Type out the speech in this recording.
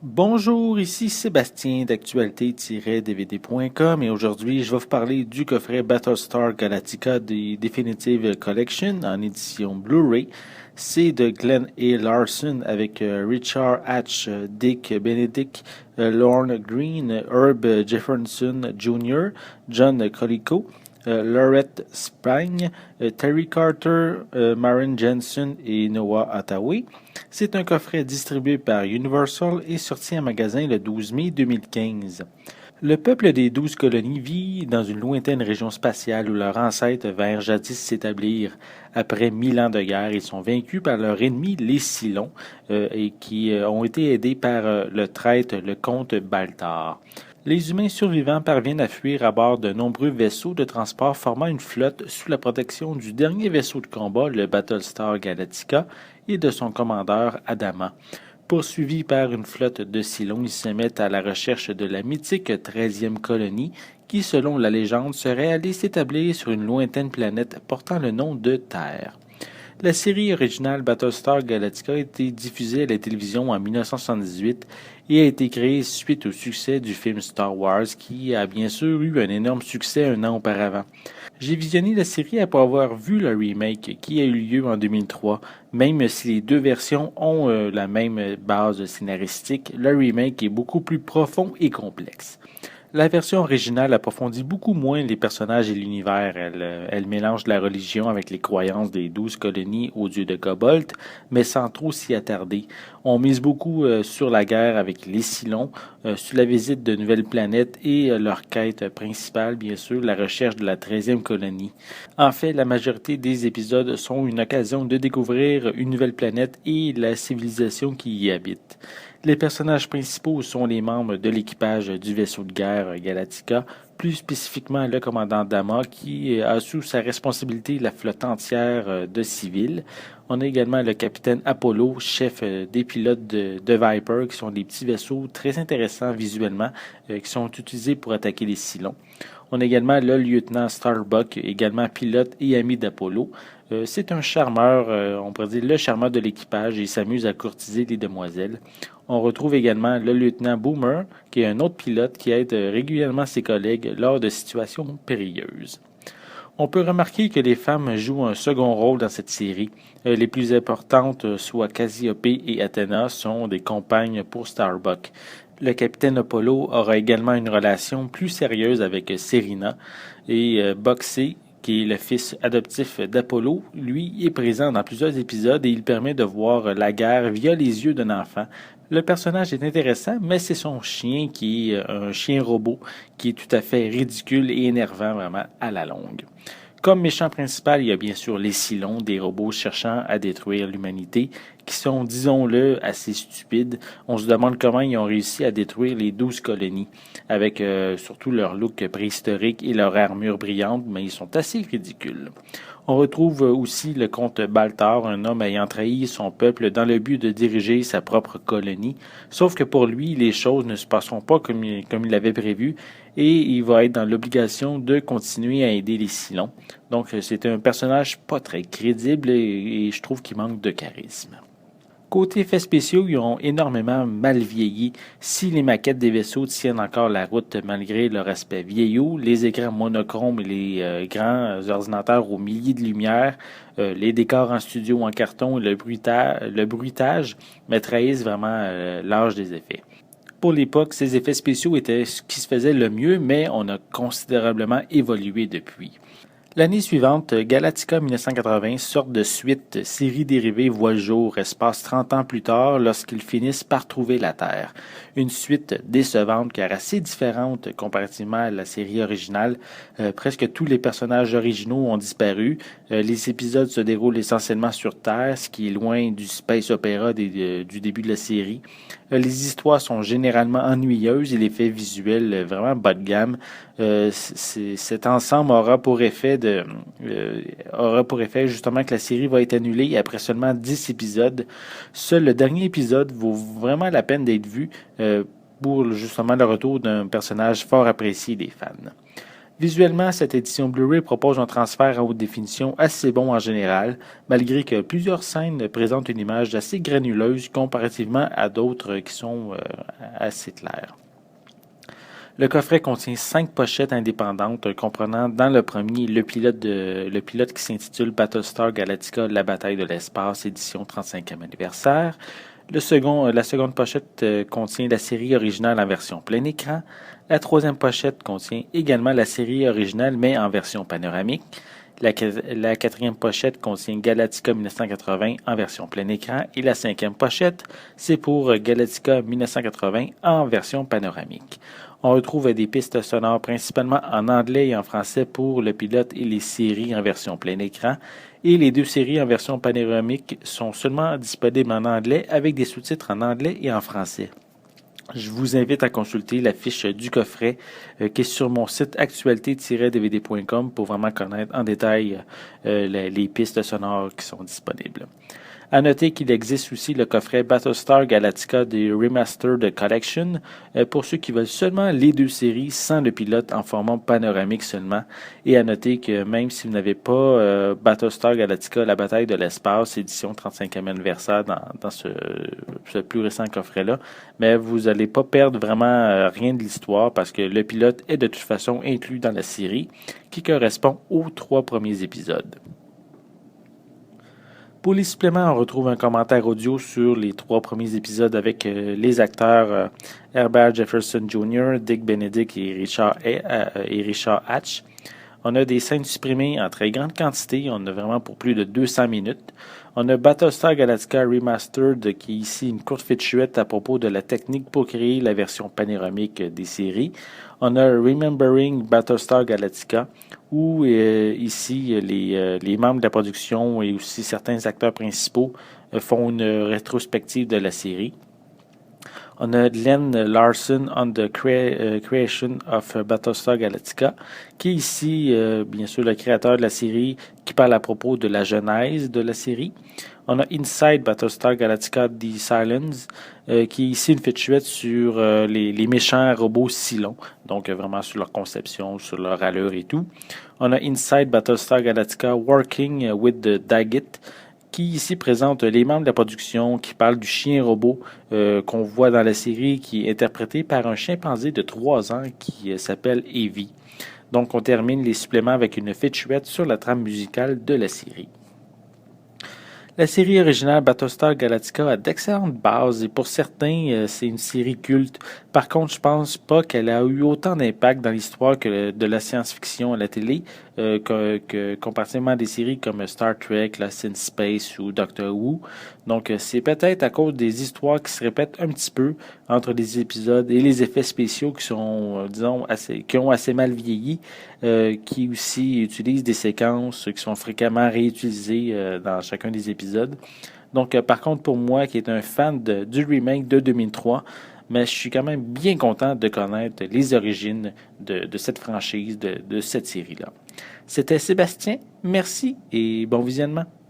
Bonjour, ici Sébastien d'actualité-dvd.com et aujourd'hui je vais vous parler du coffret Battlestar Galactica The Definitive Collection en édition Blu-ray. C'est de Glenn A. Larson avec Richard Hatch, Dick Benedict, Lorne Green, Herb Jefferson Jr., John Colico, Laurette Spragne, Terry Carter, Maren Jensen et Noah Hathaway. C'est un coffret distribué par Universal et sorti en magasin le 12 mai 2015. Le peuple des 12 colonies vit dans une lointaine région spatiale où leurs ancêtres vinrent jadis s'établir. Après 1000 ans de guerre, ils sont vaincus par leur ennemi, les Cylons, et qui ont été aidés par le traître, le comte Baltar. Les humains survivants parviennent à fuir à bord de nombreux vaisseaux de transport formant une flotte sous la protection du dernier vaisseau de combat, le Battlestar Galactica, et de son commandeur Adama. Poursuivis par une flotte de Cylons, ils se mettent à la recherche de la mythique 13e colonie qui, selon la légende, serait allée s'établir sur une lointaine planète portant le nom de Terre. La série originale Battlestar Galactica a été diffusée à la télévision en 1978 et a été créée suite au succès du film Star Wars qui a bien sûr eu un énorme succès un an auparavant. J'ai visionné la série après avoir vu le remake qui a eu lieu en 2003. Même si les deux versions ont la même base scénaristique, le remake est beaucoup plus profond et complexe. La version originale approfondit beaucoup moins les personnages et l'univers. Elle mélange la religion avec les croyances des 12 colonies aux dieux de Cobalt, mais sans trop s'y attarder. On mise beaucoup sur la guerre avec les Cylons, sur la visite de nouvelles planètes et leur quête principale, bien sûr, la recherche de la 13e colonie. En fait, la majorité des épisodes sont une occasion de découvrir une nouvelle planète et la civilisation qui y habite. Les personnages principaux sont les membres de l'équipage du vaisseau de guerre Galactica, plus spécifiquement le commandant Dama qui a sous sa responsabilité la flotte entière de civils. On a également le capitaine Apollo, chef des pilotes de Viper, qui sont des petits vaisseaux très intéressants visuellement, qui sont utilisés pour attaquer les Cylons. On a également le lieutenant Starbuck, également pilote et ami d'Apollo. C'est un charmeur, on pourrait dire le charmeur de l'équipage, et il s'amuse à courtiser les demoiselles. On retrouve également le lieutenant Boomer, qui est un autre pilote qui aide régulièrement ses collègues lors de situations périlleuses. On peut remarquer que les femmes jouent un second rôle dans cette série. Les plus importantes, soit Cassiope et Athena, sont des compagnes pour Starbuck. Le capitaine Apollo aura également une relation plus sérieuse avec Serena et Boxey, qui est le fils adoptif d'Apollo, lui est présent dans plusieurs épisodes et il permet de voir la guerre via les yeux d'un enfant. Le personnage est intéressant, mais c'est son chien qui est un chien robot qui est tout à fait ridicule et énervant vraiment à la longue. Comme méchant principal, il y a bien sûr les Cylons, des robots cherchant à détruire l'humanité, qui sont, disons-le, assez stupides. On se demande comment ils ont réussi à détruire les 12 colonies, avec surtout leur look préhistorique et leur armure brillante, mais ils sont assez ridicules. On retrouve aussi le comte Baltar, un homme ayant trahi son peuple dans le but de diriger sa propre colonie. Sauf que pour lui, les choses ne se passeront pas comme il l'avait prévu et il va être dans l'obligation de continuer à aider les Cylons. Donc c'est un personnage pas très crédible et je trouve qu'il manque de charisme. Côté effets spéciaux, ils ont énormément mal vieilli. Si les maquettes des vaisseaux tiennent encore la route malgré leur aspect vieillot, les écrans monochromes et les grands ordinateurs aux milliers de lumières, les décors en studio en carton et le bruitage me trahissent vraiment l'âge des effets. Pour l'époque, ces effets spéciaux étaient ce qui se faisait le mieux, mais on a considérablement évolué depuis. L'année suivante, Galactica 1980, sorte de suite série dérivée voit le jour, espace 30 ans plus tard lorsqu'ils finissent par trouver la Terre. Une suite décevante car assez différente comparativement à la série originale. Presque tous les personnages originaux ont disparu. Les épisodes se déroulent essentiellement sur Terre, ce qui est loin du space opéra du début de la série. Les histoires sont généralement ennuyeuses et l'effet visuel vraiment bas de gamme. Cet ensemble aura pour effet justement que la série va être annulée après seulement 10 épisodes. Seul le dernier épisode vaut vraiment la peine d'être vu pour justement le retour d'un personnage fort apprécié des fans. Visuellement, cette édition Blu-ray propose un transfert en haute définition assez bon en général, malgré que plusieurs scènes présentent une image assez granuleuse comparativement à d'autres qui sont assez claires. Le coffret contient 5 pochettes indépendantes, comprenant dans le premier le pilote qui s'intitule Battlestar Galactica, la bataille de l'espace, édition 35e anniversaire. La seconde pochette contient la série originale en version plein écran. La troisième pochette contient également la série originale, mais en version panoramique. La quatrième pochette contient Galactica 1980 en version plein écran. Et la cinquième pochette, c'est pour Galactica 1980 en version panoramique. On retrouve des pistes sonores principalement en anglais et en français pour le pilote et les séries en version plein écran. Et les deux séries en version panoramique sont seulement disponibles en anglais avec des sous-titres en anglais et en français. Je vous invite à consulter la fiche du coffret qui est sur mon site actualité-dvd.com pour vraiment connaître en détail les pistes sonores qui sont disponibles. À noter qu'il existe aussi le coffret Battlestar Galactica des Remastered Collection pour ceux qui veulent seulement les deux séries sans le pilote en format panoramique seulement. Et à noter que même si vous n'avez pas Battlestar Galactica, la bataille de l'espace, édition 35e anniversaire dans ce plus récent coffret-là, mais vous n'allez pas perdre vraiment rien de l'histoire parce que le pilote est de toute façon inclus dans la série qui correspond aux 3 premiers épisodes. Pour les suppléments, on retrouve un commentaire audio sur les 3 premiers épisodes avec les acteurs Herbert Jefferson Jr., Dick Benedict et Richard Hatch. On a des scènes supprimées en très grande quantité. On a vraiment pour plus de 200 minutes. On a Battlestar Galactica Remastered qui est ici une courte featurette à propos de la technique pour créer la version panoramique des séries. On a Remembering Battlestar Galactica où ici les membres de la production et aussi certains acteurs principaux font une rétrospective de la série. On a Glenn Larson on the Creation of Battlestar Galactica, qui est ici, bien sûr, le créateur de la série, qui parle à propos de la genèse de la série. On a Inside Battlestar Galactica The Silence, qui est ici une featurette sur les méchants robots Cylons, donc vraiment sur leur conception, sur leur allure et tout. On a Inside Battlestar Galactica Working with the Daggett, qui ici présente les membres de la production, qui parlent du chien robot qu'on voit dans la série, qui est interprété par un chimpanzé de 3 ans qui s'appelle Evie. Donc on termine les suppléments avec une featurette sur la trame musicale de la série. La série originale Battlestar Galactica a d'excellentes bases et pour certains, c'est une série culte. Par contre, je pense pas qu'elle a eu autant d'impact dans l'histoire que de la science-fiction à la télé, comparativement à des séries comme Star Trek, Lost in Space ou Doctor Who. Donc, c'est peut-être à cause des histoires qui se répètent un petit peu entre les épisodes et les effets spéciaux qui sont, disons, qui ont assez mal vieilli, qui aussi utilisent des séquences qui sont fréquemment réutilisées dans chacun des épisodes. Donc, par contre, pour moi, qui est un fan du remake de 2003, mais je suis quand même bien content de connaître les origines de cette franchise, de cette série-là. C'était Sébastien, merci et bon visionnement.